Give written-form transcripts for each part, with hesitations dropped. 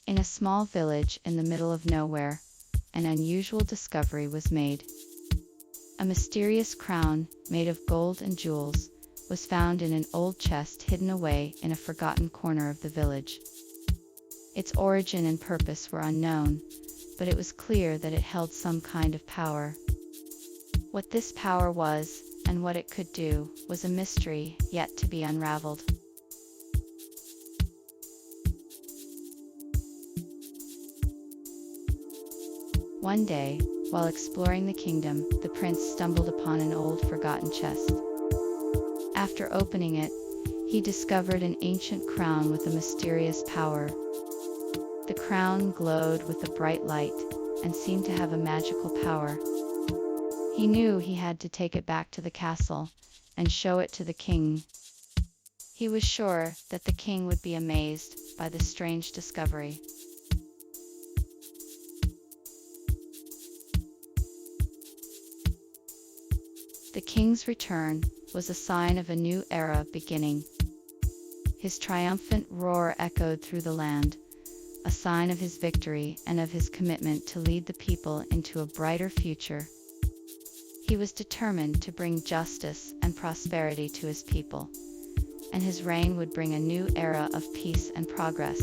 In a small village in the middle of nowhere, an unusual discovery was made. A mysterious crown, made of gold and jewels, was found in an old chest hidden away in a forgotten corner of the village. Its origin and purpose were unknown, but it was clear that it held some kind of power. What this power was, and what it could do, was a mystery yet to be unraveled. One day, while exploring the kingdom, the prince stumbled upon an old forgotten chest. After opening it, he discovered an ancient crown with a mysterious power. The crown glowed with a bright light and seemed to have a magical power. He knew he had to take it back to the castle and show it to the king. He was sure that the king would be amazed by the strange discovery. The king's return was a sign of a new era beginning. His triumphant roar echoed through the land, a sign of his victory and of his commitment to lead the people into a brighter future. He was determined to bring justice and prosperity to his people, and his reign would bring a new era of peace and progress.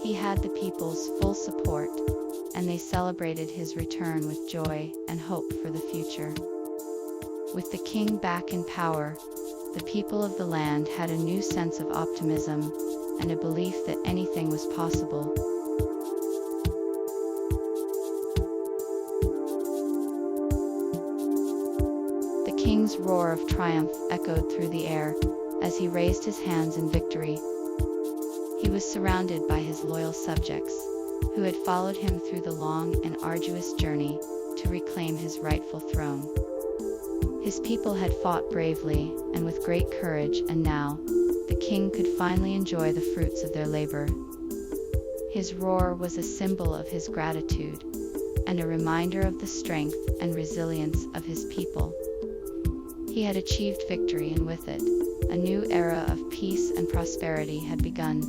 He had the people's full support, and they celebrated his return with joy and hope for the future. With the king back in power, the people of the land had a new sense of optimism and a belief that anything was possible. The king's roar of triumph echoed through the air as he raised his hands in victory. He was surrounded by his loyal subjects, who had followed him through the long and arduous journey to reclaim his rightful throne. His people had fought bravely and with great courage, and now the king could finally enjoy the fruits of their labor. His roar was a symbol of his gratitude and a reminder of the strength and resilience of his people. He had achieved victory, and with it, a new era of peace and prosperity had begun.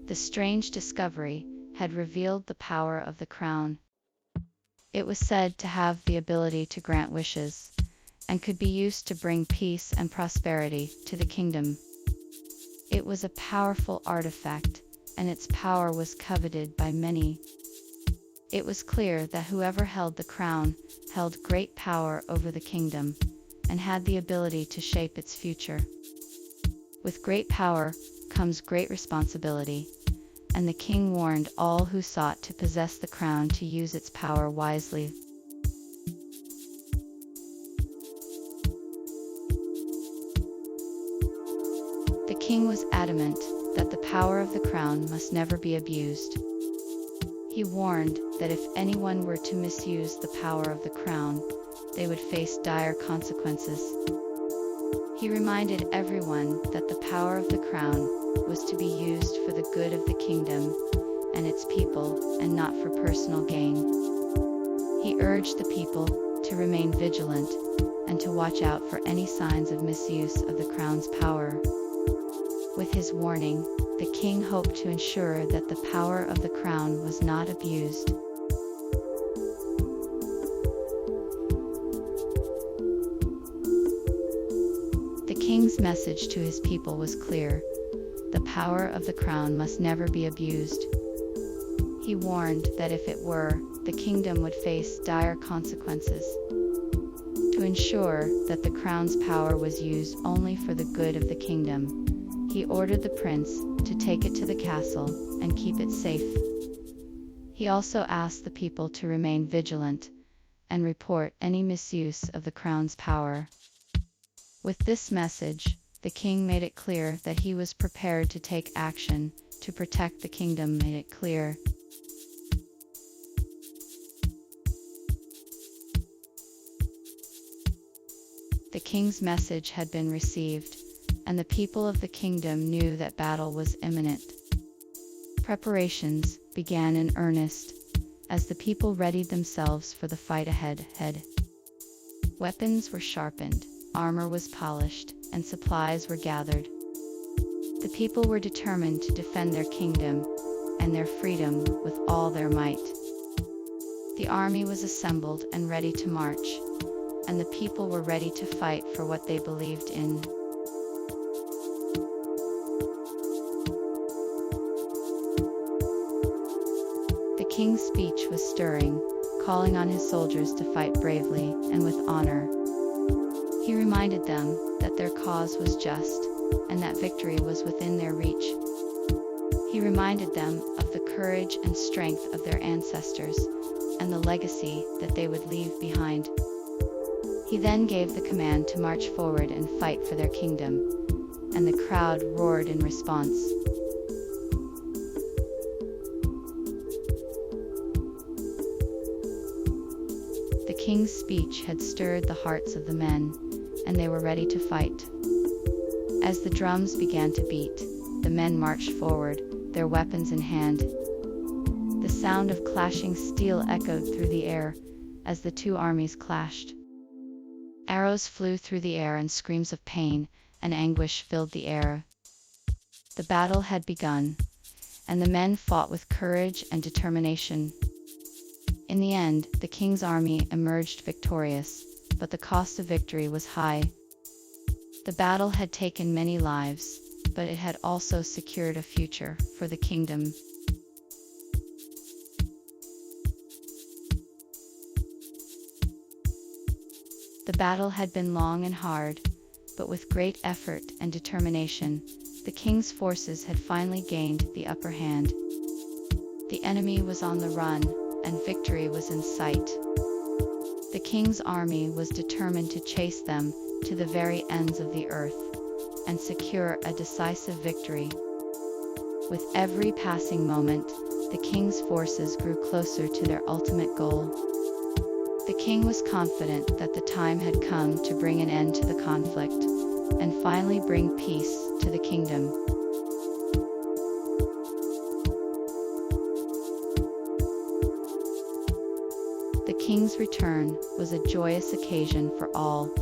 The strange discovery had revealed the power of the crown. It was said to have the ability to grant wishes, and could be used to bring peace and prosperity to the kingdom. It was a powerful artifact, and its power was coveted by many. It was clear that whoever held the crown held great power over the kingdom, and had the ability to shape its future. With great power comes great responsibility, and the king warned all who sought to possess the crown to use its power wisely. The king was adamant that the power of the crown must never be abused. He warned that if anyone were to misuse the power of the crown, they would face dire consequences. He reminded everyone that the power of the crown was to be used for the good of the kingdom and its people, and not for personal gain. He urged the people to remain vigilant and to watch out for any signs of misuse of the crown's power. With his warning, the king hoped to ensure that the power of the crown was not abused. The king's message to his people was clear: the power of the crown must never be abused. He warned that if it were, the kingdom would face dire consequences. To ensure that the crown's power was used only for the good of the kingdom, he ordered the prince to take it to the castle and keep it safe. He also asked the people to remain vigilant and report any misuse of the crown's power. With this message, the king made it clear that he was prepared to take action to protect the kingdom. Made it clear. The king's message had been received, and the people of the kingdom knew that battle was imminent. Preparations began in earnest as the people readied themselves for the fight ahead. Weapons were sharpened, armor was polished, and supplies were gathered. The people were determined to defend their kingdom and their freedom with all their might. The army was assembled and ready to march, and the people were ready to fight for what they believed in. The king's speech was stirring, calling on his soldiers to fight bravely and with honor. He reminded them that their cause was just, and that victory was within their reach. He reminded them of the courage and strength of their ancestors, and the legacy that they would leave behind. He then gave the command to march forward and fight for their kingdom, and the crowd roared in response. The king's speech had stirred the hearts of the men, and they were ready to fight. As the drums began to beat, the men marched forward, their weapons in hand. The sound of clashing steel echoed through the air as the two armies clashed. Arrows flew through the air and screams of pain and anguish filled the air. The battle had begun, and the men fought with courage and determination. In the end, the king's army emerged victorious, but the cost of victory was high. The battle had taken many lives, but it had also secured a future for the kingdom. The battle had been long and hard, but with great effort and determination, the king's forces had finally gained the upper hand. The enemy was on the run, and victory was in sight. The king's army was determined to chase them to the very ends of the earth and secure a decisive victory. With every passing moment, the king's forces grew closer to their ultimate goal. The king was confident that the time had come to bring an end to the conflict and finally bring peace to the kingdom. The king's return was a joyous occasion for all.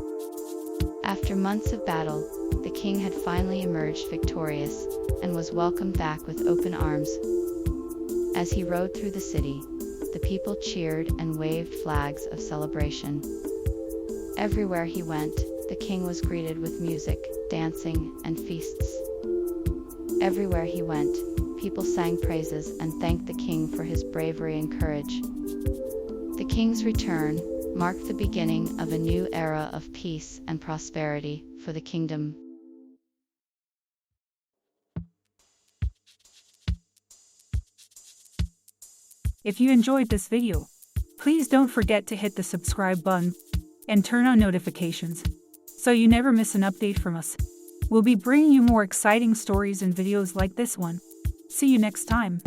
After months of battle, the king had finally emerged victorious and was welcomed back with open arms. As he rode through the city, the people cheered and waved flags of celebration. Everywhere he went, the king was greeted with music, dancing, and feasts. Everywhere he went, people sang praises and thanked the king for his bravery and courage. The king's return marked the beginning of a new era of peace and prosperity for the kingdom. If you enjoyed this video, please don't forget to hit the subscribe button and turn on notifications so you never miss an update from us. We'll be bringing you more exciting stories and videos like this one. See you next time.